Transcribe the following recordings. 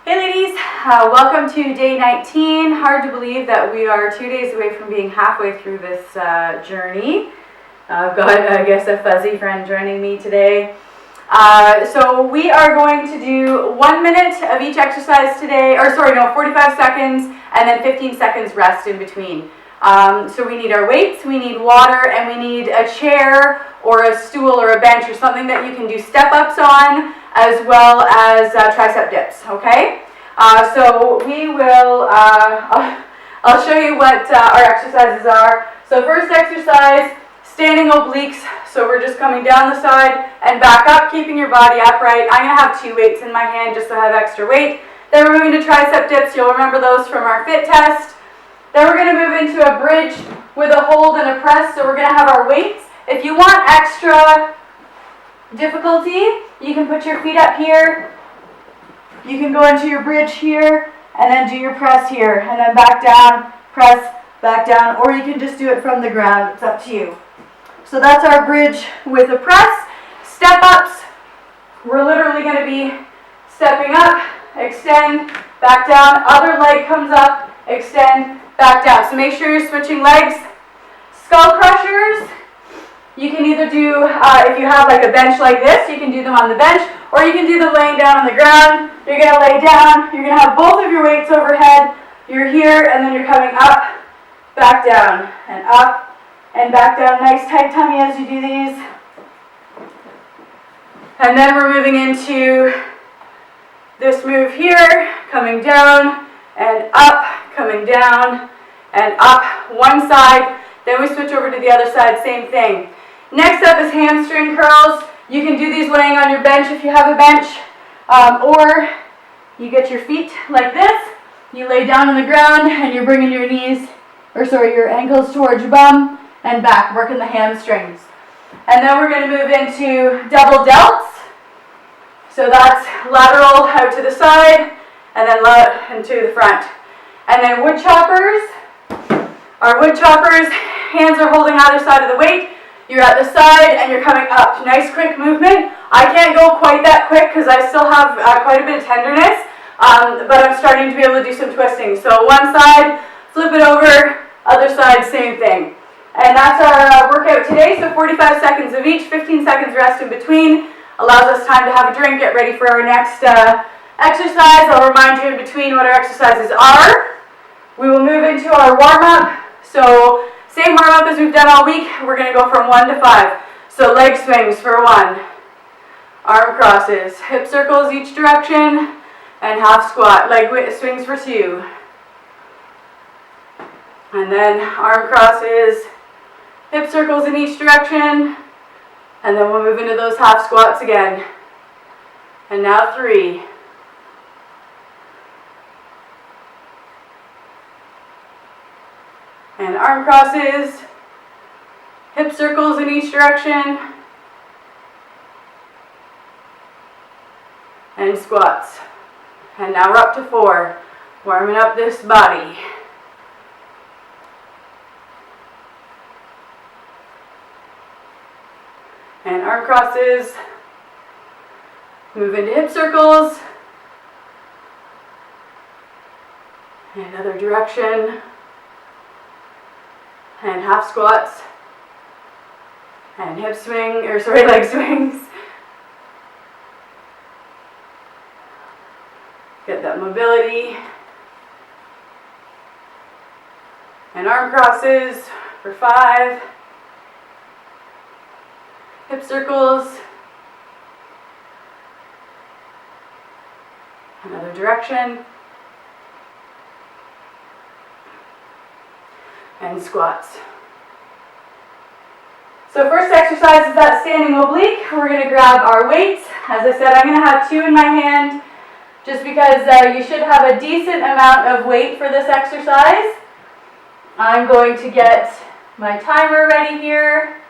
Hey ladies, welcome to day 19. Hard to believe that we are 2 days away from being halfway through this journey. I've got, I guess, a fuzzy friend joining me today. So we are going to do 1 minute of each exercise today, 45 seconds, and then 15 seconds rest in between. So we need our weights, we need water, and we need a chair or a stool or a bench or something that you can do step-ups on, as well as tricep dips, okay? So we will, I'll show you what our exercises are. So first exercise, standing obliques. So we're just coming down the side and back up, keeping your body upright. I'm gonna have 2 weights in my hand just so I have extra weight. Then we're moving to tricep dips. You'll remember those from our fit test. Then we're gonna move into a bridge with a hold and a press. So we're gonna have our weights. If you want extra difficulty, you can put your feet up here. You can go into your bridge here and then do your press here and then back down, press, back down, or you can just do it from the ground. It's up to you. So that's our bridge with a press. Step ups, we're literally going to be stepping up, extend, back down, other leg comes up, extend, back down. So make sure you're switching legs. Skull crushers, you can either do, if you have like a bench like this, you can do them on the bench, or you can do them laying down on the ground. You're going to lay down, you're going to have both of your weights overhead, you're here, and then you're coming up, back down, and up, and back down. Nice tight tummy as you do these. And then we're moving into this move here, coming down, and up, coming down, and up, one side. Then we switch over to the other side, same thing. Next up is hamstring curls. You can do these laying on your bench if you have a bench, or you get your feet like this. You lay down on the ground and you're bringing your your ankles towards your bum and back, working the hamstrings. And then we're going to move into double delts. So that's lateral out to the side and then and to the front. And then wood choppers. Our wood choppers, hands are holding either side of the weight. You're at the side and you're coming up. Nice quick movement. I can't go quite that quick because I still have quite a bit of tenderness, but I'm starting to be able to do some twisting. So one side, flip it over, other side, same thing. And that's our workout today. So 45 seconds of each, 15 seconds rest in between. Allows us time to have a drink, get ready for our next exercise. I'll remind you in between what our exercises are. We will move into our warm-up. So same warm-up as we've done all week. We're going to go from 1 to 5. So leg swings for 1. Arm crosses. Hip circles each direction. And half squat. Leg swings for 2. And then arm crosses. Hip circles in each direction. And then we'll move into those half squats again. And now 3. And arm crosses, hip circles in each direction, and squats. And now we're up to 4, warming up this body. And arm crosses, move into hip circles, and other direction. And half squats, and leg swings. Get that mobility. And arm crosses for 5. Hip circles. Another direction. And squats. So first exercise is that standing oblique. We're going to grab our weights. As I said, I'm going to have 2 in my hand just because you should have a decent amount of weight for this exercise. I'm going to get my timer ready here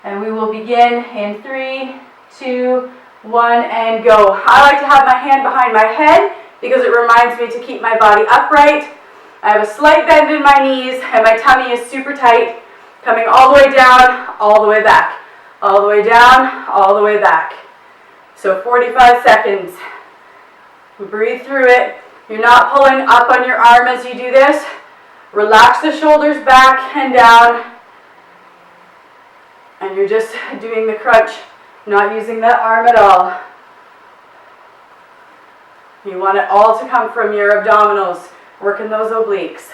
and we will begin in 3, 2, 1, and go. I like to have my hand behind my head because it reminds me to keep my body upright. I have a slight bend in my knees and my tummy is super tight, coming all the way down, all the way back, all the way down, all the way back. So 45 seconds. Breathe through it. You're not pulling up on your arm as you do this. Relax the shoulders back and down. And you're just doing the crunch, not using that arm at all. You want it all to come from your abdominals, working those obliques.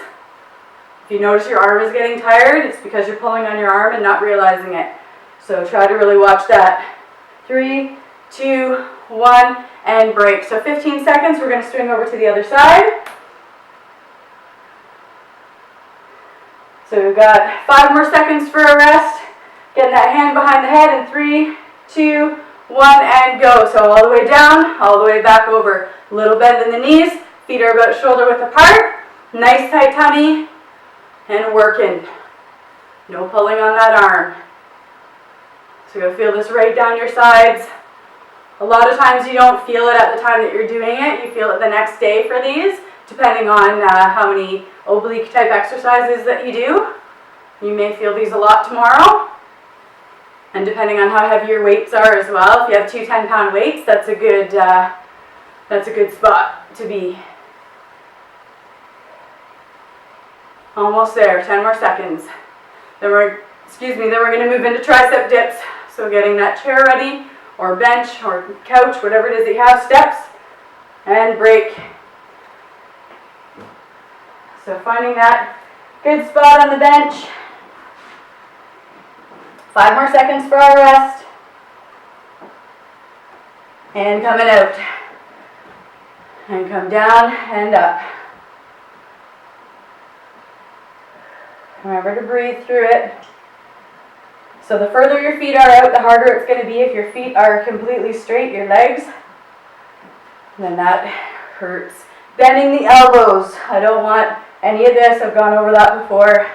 If you notice your arm is getting tired, it's because you're pulling on your arm and not realizing it. So try to really watch that. 3, 2, 1, and break. So 15 seconds, we're going to swing over to the other side. So we've got 5 more seconds for a rest. Getting that hand behind the head in 3, 2, 1, and go. So all the way down, all the way back over. Little bend in the knees, feet are about shoulder width apart. Nice tight tummy, and working. No pulling on that arm. So you'll feel this right down your sides. A lot of times you don't feel it at the time that you're doing it. You feel it the next day for these, depending on how many oblique type exercises that you do. You may feel these a lot tomorrow. And depending on how heavy your weights are as well. If you have 2 10-pound weights, that's a good spot to be. Almost there, 10 more seconds. Then we're going to move into tricep dips. So getting that chair ready, or bench, or couch, whatever it is that you have, steps, and break. So finding that good spot on the bench. 5 more seconds for our rest. And coming out. And come down and up. Remember to breathe through it. So the further your feet are out, the harder it's going to be if your feet are completely straight, your legs. Then that hurts. Bending the elbows. I don't want any of this. I've gone over that before.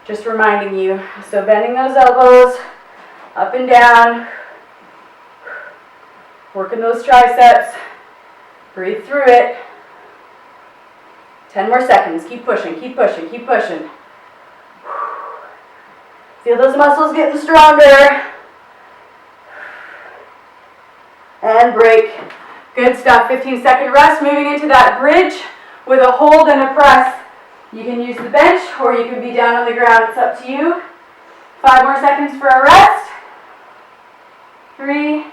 Just reminding you. So bending those elbows up and down. Working those triceps. Breathe through it. 10 more seconds. Keep pushing, keep pushing, keep pushing. Feel those muscles getting stronger. And break. Good stuff. 15-second rest. Moving into that bridge with a hold and a press. You can use the bench or you can be down on the ground. It's up to you. 5 more seconds for a rest. 3,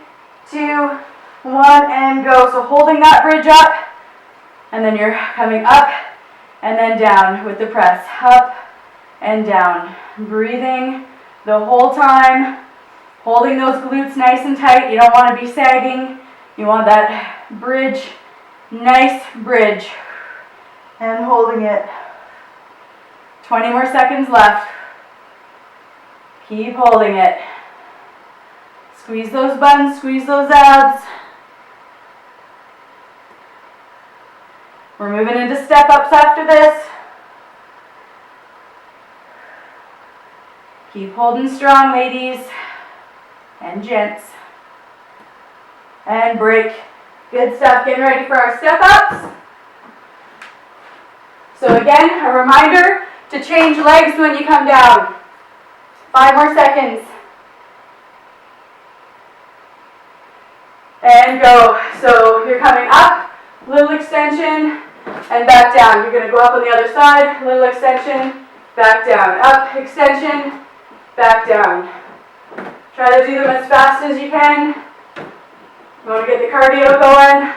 2, 1, and go. So holding that bridge up, and then you're coming up and then down with the press. Up and down. Breathing the whole time. Holding those glutes nice and tight. You don't want to be sagging. You want that bridge, nice bridge. And holding it. 20 more seconds left. Keep holding it. Squeeze those buns, squeeze those abs. We're moving into step-ups after this. Keep holding strong, ladies and gents. And break. Good stuff. Getting ready for our step-ups. So again, a reminder to change legs when you come down. 5 more seconds. And go. So you're coming up, little extension, and back down. You're going to go up on the other side, little extension, back down. Up, extension, back down. Try to do them as fast as you can. You want to get the cardio going.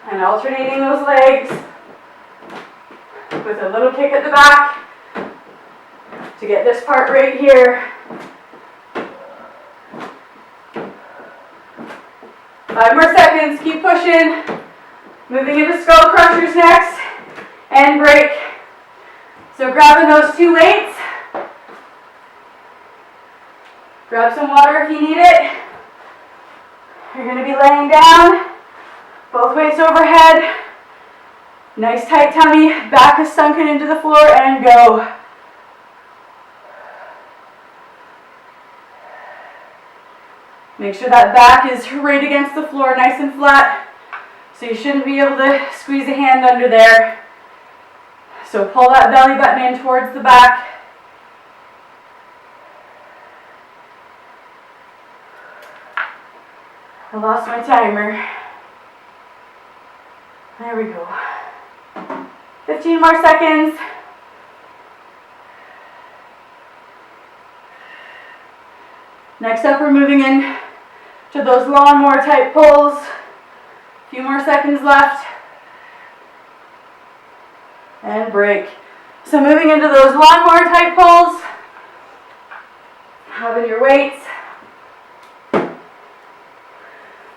And alternating those legs with a little kick at the back to get this part right here. 5 more seconds, keep pushing. Moving into skull crushers next, and break. So grabbing those 2 weights. Grab some water if you need it. You're going to be laying down. Both weights overhead. Nice tight tummy. Back is sunken into the floor, and go. Make sure that back is right against the floor, nice and flat. So you shouldn't be able to squeeze a hand under there. So pull that belly button in towards the back. I lost my timer. There we go. 15 more seconds. Next up, we're moving in to those lawnmower type pulls. A few more seconds left. And break. So moving into those lawnmower type pulls, having your weights. A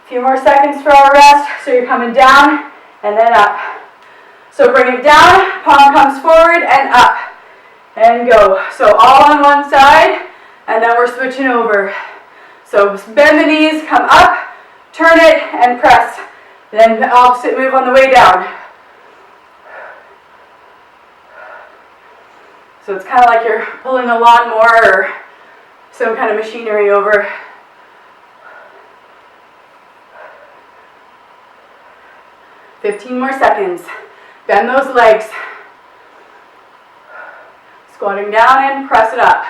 few more seconds for our rest. So you're coming down and then up. So bring it down, palm comes forward and up. And go. So all on one side, and then we're switching over. So bend the knees, come up, turn it, and press. Then the opposite move on the way down. So it's kind of like you're pulling a lawnmower or some kind of machinery over. "15 more seconds. Bend those legs. Squatting down and press it up.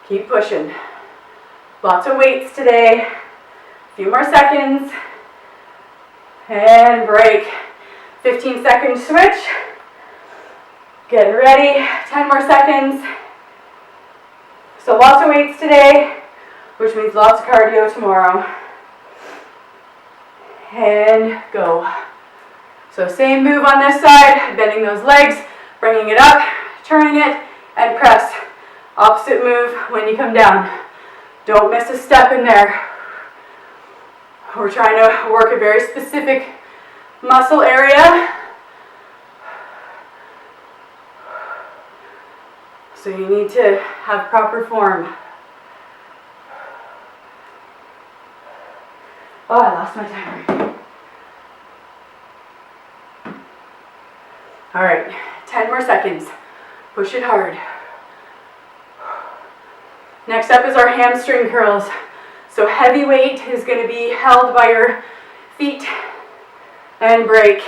Keep pushing. Lots of weights today. A few more seconds. And break. 15-second switch. Get ready. 10 more seconds. So lots of weights today, which means lots of cardio tomorrow. And go. So same move on this side, bending those legs, bringing it up, turning it, and press. Opposite move when you come down. Don't miss a step in there. We're trying to work a very specific muscle area. So you need to have proper form. Oh, I lost my timer. All right, 10 more seconds. Push it hard. Next up is our hamstring curls. So heavy weight is going to be held by your feet and break.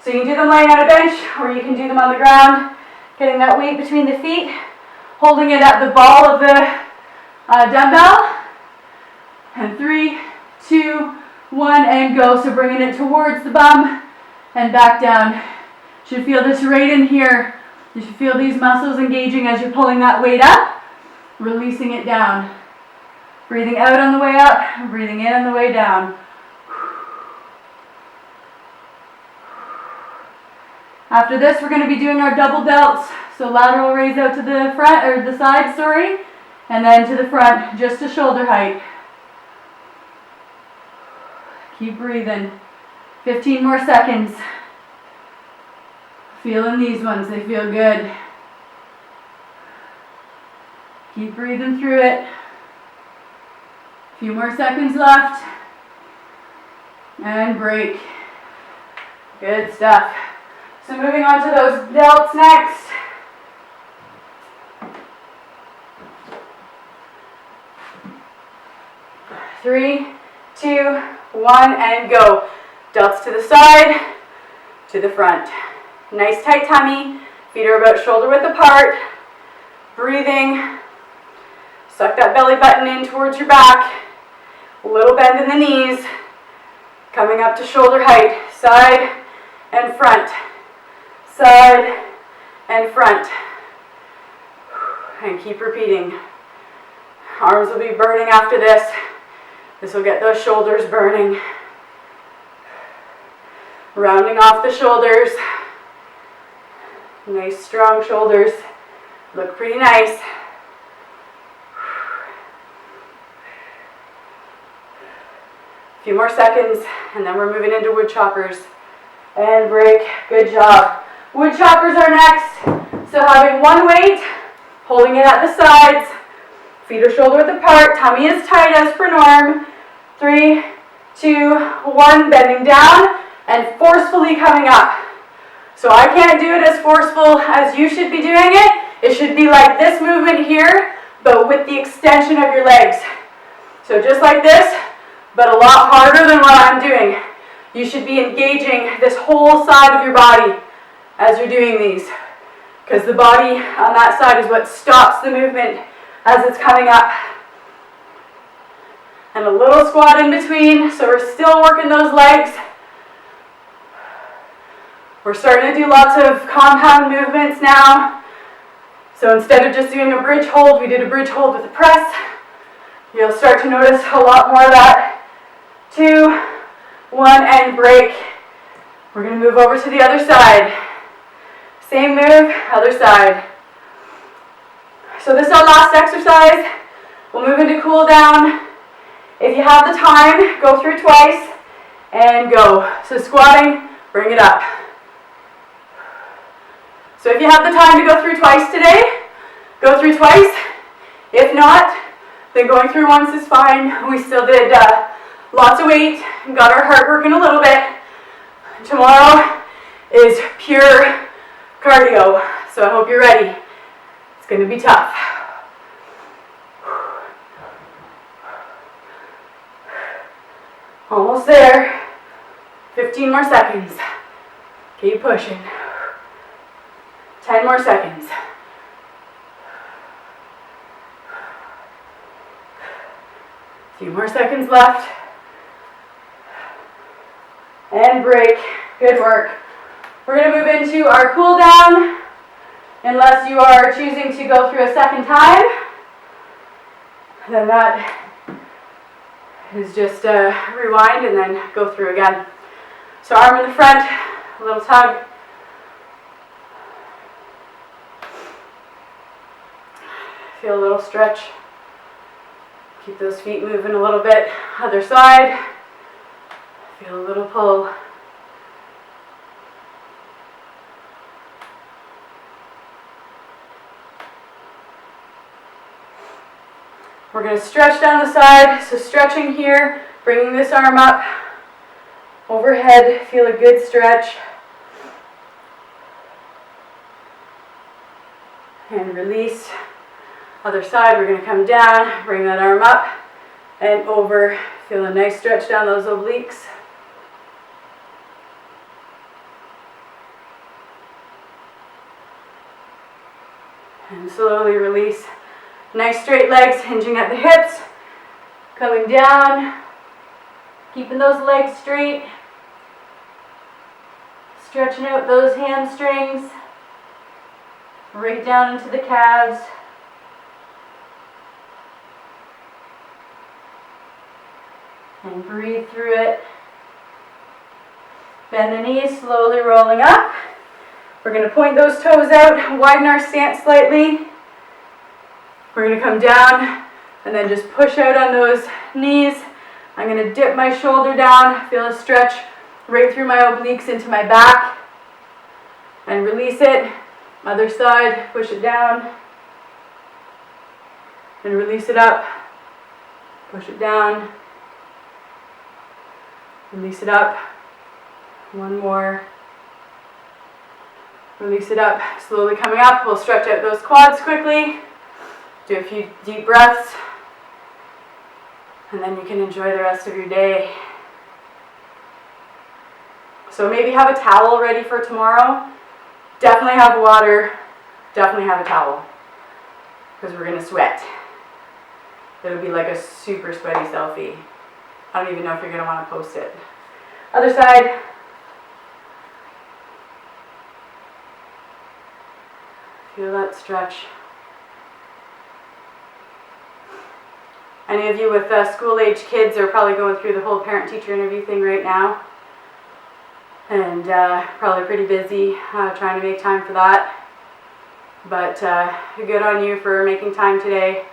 So you can do them laying on a bench or you can do them on the ground, getting that weight between the feet, holding it at the ball of the dumbbell. And 3, 2, 1, and go. So bringing it towards the bum and back down. You should feel this right in here. You should feel these muscles engaging as you're pulling that weight up, releasing it down. Breathing out on the way up, breathing in on the way down. After this, we're going to be doing our double delts. So lateral raise out to the front, or the side, sorry, and then to the front, just to shoulder height. Keep breathing. 15 more seconds. Feeling these ones, they feel good. Keep breathing through it. A few more seconds left. And break. Good stuff. So moving on to those delts next. Three, 2, 1, and go. Delts to the side, to the front. Nice tight tummy. Feet are about shoulder width apart. Breathing. Suck that belly button in towards your back. A little bend in the knees. Coming up to shoulder height. Side and front. Side and front. And keep repeating. Arms will be burning after this. This will get those shoulders burning. Rounding off the shoulders. Nice strong shoulders. Look pretty nice. A few more seconds, and then we're moving into wood choppers. And break. Good job. Wood choppers are next. So having one weight, holding it at the sides. Feet are shoulder width apart. Tummy is tight as per norm. 3, 2, 1. Bending down and forcefully coming up. So I can't do it as forceful as you should be doing it. It should be like this movement here, but with the extension of your legs. So just like this, but a lot harder than what I'm doing. You should be engaging this whole side of your body as you're doing these, because the body on that side is what stops the movement as it's coming up. And a little squat in between, so we're still working those legs. We're starting to do lots of compound movements now. So instead of just doing a bridge hold, we did a bridge hold with a press. You'll start to notice a lot more of that. 2, 1, and break. We're going to move over to the other side. Same move, other side. So this is our last exercise. We'll move into cool down. If you have the time, go through twice and go. So squatting, bring it up. So if you have the time to go through twice today, go through twice. If not, then going through once is fine. We still did lots of weight and got our heart working a little bit. Tomorrow is pure cardio, so I hope you're ready. It's going to be tough. Almost there. 15 more seconds. Keep pushing. 10 more seconds. A few more seconds left. And break. Good work. We're going to move into our cool down, unless you are choosing to go through a second time. Then that is just rewind and then go through again. So arm in the front, a little tug. Feel a little stretch. Keep those feet moving a little bit. Other side. Feel a little pull. We're going to stretch down the side. So stretching here, bringing this arm up. Overhead, feel a good stretch. And release. Other side, we're going to come down, bring that arm up and over. Feel a nice stretch down those obliques. And slowly release. Nice straight legs, hinging at the hips. Coming down, keeping those legs straight. Stretching out those hamstrings. Right down into the calves. And breathe through it. Bend the knees, slowly rolling up. We're going to point those toes out, widen our stance slightly. We're going to come down and then just push out on those knees. I'm going to dip my shoulder down, feel a stretch right through my obliques into my back. And release it. Other side, push it down. And release it up. Push it down. Release it up. One more. Release it up. Slowly coming up. We'll stretch out those quads quickly. Do a few deep breaths. And then you can enjoy the rest of your day. So maybe have a towel ready for tomorrow. Definitely have water. Definitely have a towel. Because we're going to sweat. It'll be like a super sweaty selfie. I don't even know if you're going to want to post it. Other side. Feel that stretch. Any of you with school-age kids are probably going through the whole parent-teacher interview thing right now. And probably pretty busy trying to make time for that. But good on you for making time today.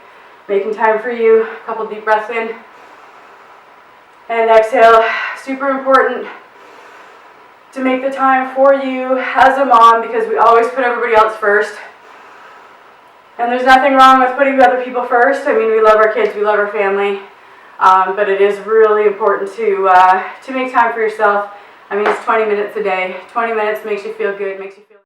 Making time for you. A couple deep breaths in. And exhale. Super important to make the time for you as a mom, because we always put everybody else first. And there's nothing wrong with putting other people first. I mean, we love our kids, we love our family. But it is really important to make time for yourself. I mean, it's 20 minutes a day. 20 minutes makes you feel good, makes you feel